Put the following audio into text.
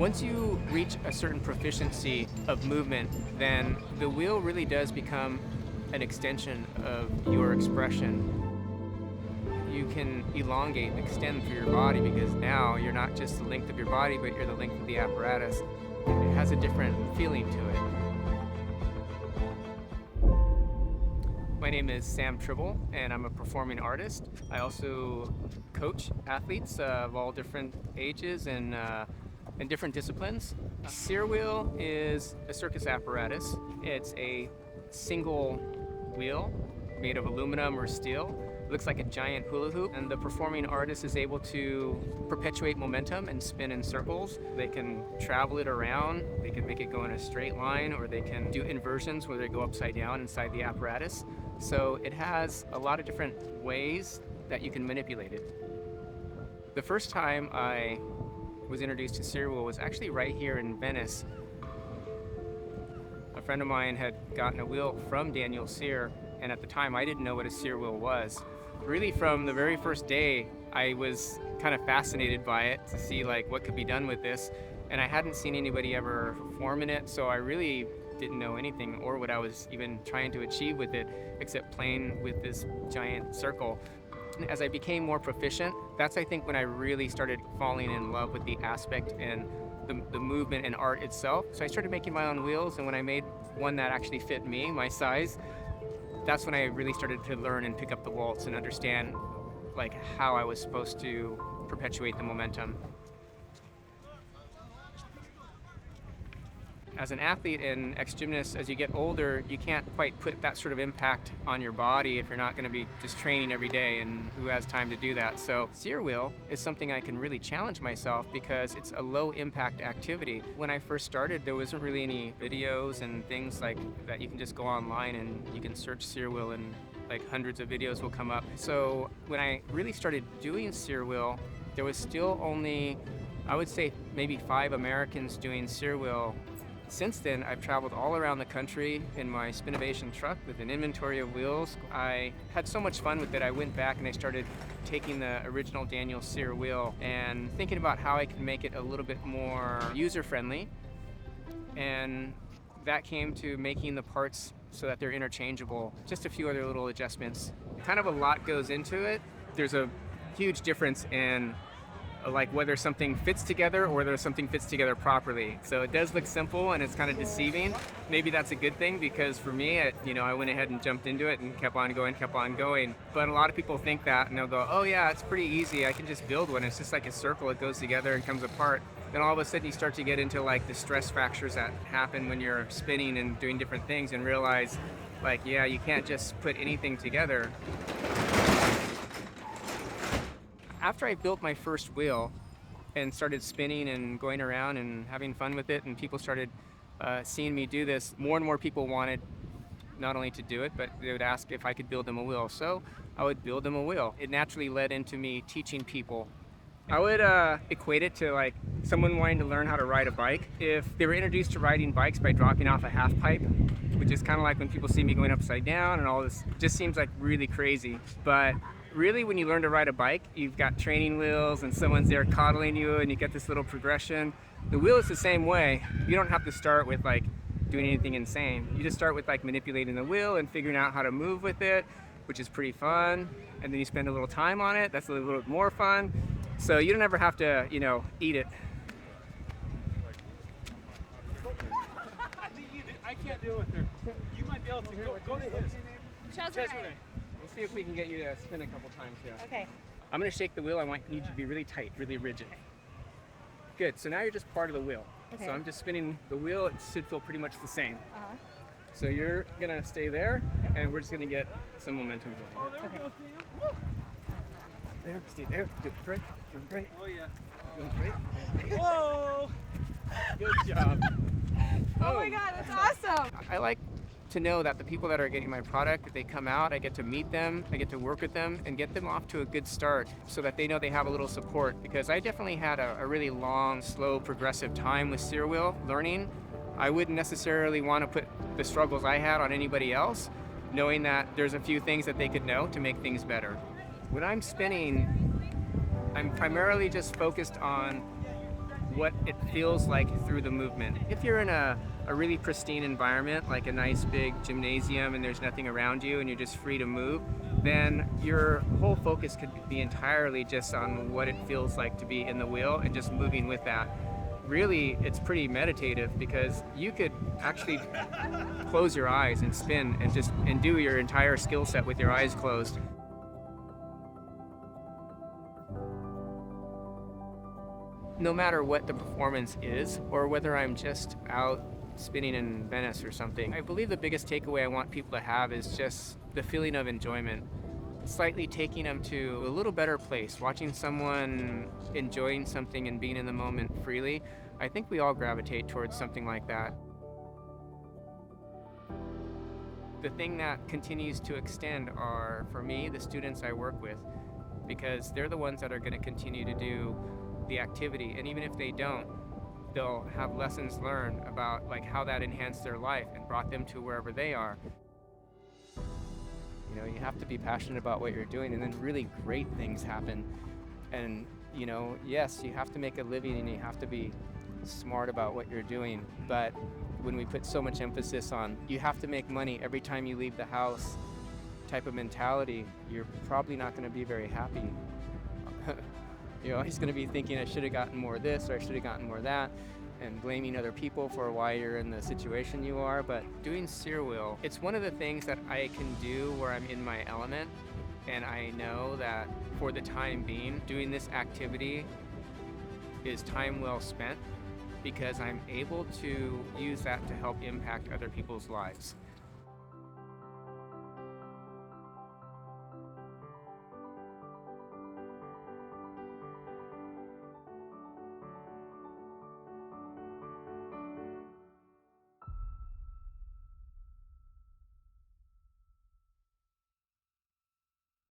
Once you reach a certain proficiency of movement, then the wheel really does become an extension of your expression. You can elongate and extend through your body because now you're not just the length of your body, but you're the length of the apparatus. It has a different feeling to it. My name is Sam Tribble, and I'm a performing artist. I also coach athletes of all different ages and different disciplines. Steer wheel is a circus apparatus. It's a single wheel made of aluminum or steel. It looks like a giant hula hoop, and the performing artist is able to perpetuate momentum and spin in circles. They can travel it around, they can make it go in a straight line, or they can do inversions where they go upside down inside the apparatus. So it has a lot of different ways that you can manipulate it. The first time I was introduced to steer wheel was actually right here in Venice. A friend of mine had gotten a wheel from Daniel Sear, and at the time I didn't know what a steer wheel was. Really, from the very first day, I was kind of fascinated by it to see like what could be done with this, and I hadn't seen anybody ever perform in it, so I really didn't know anything or what I was even trying to achieve with it except playing with this giant circle. As I became more proficient, that's I think when I really started falling in love with the aspect and the movement and art itself. So I started making my own wheels, and when I made one that actually fit me, my size, that's when I really started to learn and pick up the waltz and understand like how I was supposed to perpetuate the momentum. As an athlete and ex-gymnast, as you get older, you can't quite put that sort of impact on your body if you're not going to be just training every day, and who has time to do that? So steer wheel is something I can really challenge myself because it's a low impact activity. When I first started, there wasn't really any videos and things like that. You can just go online and you can search steer wheel and like hundreds of videos will come up. So when I really started doing steer wheel, there was still only, I would say, maybe 5 Americans doing steer wheel. Since then, I've traveled all around the country in my Spinovation truck with an inventory of wheels. I had so much fun with it, I went back and I started taking the original Daniel Sear wheel and thinking about how I could make it a little bit more user-friendly. And that came to making the parts so that they're interchangeable. Just a few other little adjustments. Kind of a lot goes into it. There's a huge difference in like whether something fits together or whether something fits together properly. So it does look simple and it's kind of deceiving. Maybe that's a good thing because for me, I went ahead and jumped into it and kept on going. But a lot of people think that and they'll go, oh yeah, it's pretty easy. I can just build one. It's just like a circle. It goes together and comes apart. Then all of a sudden you start to get into like the stress fractures that happen when you're spinning and doing different things and realize like, yeah, you can't just put anything together. After I built my first wheel and started spinning and going around and having fun with it, and people started seeing me do this, more and more people wanted not only to do it, but they would ask if I could build them a wheel. So I would build them a wheel. It naturally led into me teaching people. I would equate it to like someone wanting to learn how to ride a bike. If they were introduced to riding bikes by dropping off a half pipe, which is kind of like when people see me going upside down and all this, just seems like really crazy. But really, when you learn to ride a bike, you've got training wheels and someone's there coddling you and you get this little progression. The wheel is the same way. You don't have to start with like doing anything insane. You just start with like manipulating the wheel and figuring out how to move with it, which is pretty fun. And then you spend a little time on it. That's a little bit more fun. So you don't ever have to, eat it. I can't do it with her. You might be able to go to his. Cesare. Let's see if we can get you to spin a couple times here. Okay. I'm going to shake the wheel. I want you to be really tight, really rigid. Good. So now you're just part of the wheel. Okay. So I'm just spinning the wheel. It should feel pretty much the same. Uh-huh. So you're going to stay there, and we're just going to get some momentum going. Okay. There, stay there. Do it great. Doing great. Oh yeah. Doing great. Whoa! Good job. Oh my God, that's awesome. I like to know that the people that are getting my product, if they come out, I get to meet them, I get to work with them and get them off to a good start so that they know they have a little support. Because I definitely had a really long, slow, progressive time with steer wheel learning. I wouldn't necessarily want to put the struggles I had on anybody else, knowing that there's a few things that they could know to make things better. When I'm spinning, I'm primarily just focused on what it feels like through the movement. If you're in a really pristine environment, like a nice big gymnasium and there's nothing around you and you're just free to move, then your whole focus could be entirely just on what it feels like to be in the wheel and just moving with that. Really, it's pretty meditative because you could actually close your eyes and spin and do your entire skill set with your eyes closed. No matter what the performance is, or whether I'm just out spinning in Venice or something, I believe the biggest takeaway I want people to have is just the feeling of enjoyment. Slightly taking them to a little better place, watching someone enjoying something and being in the moment freely. I think we all gravitate towards something like that. The thing that continues to extend are, for me, the students I work with, because they're the ones that are going to continue to do the activity, and even if they don't, they'll have lessons learned about like how that enhanced their life and brought them to wherever they are. You know, you have to be passionate about what you're doing, and then really great things happen. And you know, yes, you have to make a living and you have to be smart about what you're doing, but when we put so much emphasis on you have to make money every time you leave the house type of mentality, you're probably not going to be very happy. You're always going to be thinking, I should have gotten more of this or I should have gotten more of that, and blaming other people for why you're in the situation you are. But doing steer wheel, it's one of the things that I can do where I'm in my element, and I know that for the time being, doing this activity is time well spent because I'm able to use that to help impact other people's lives.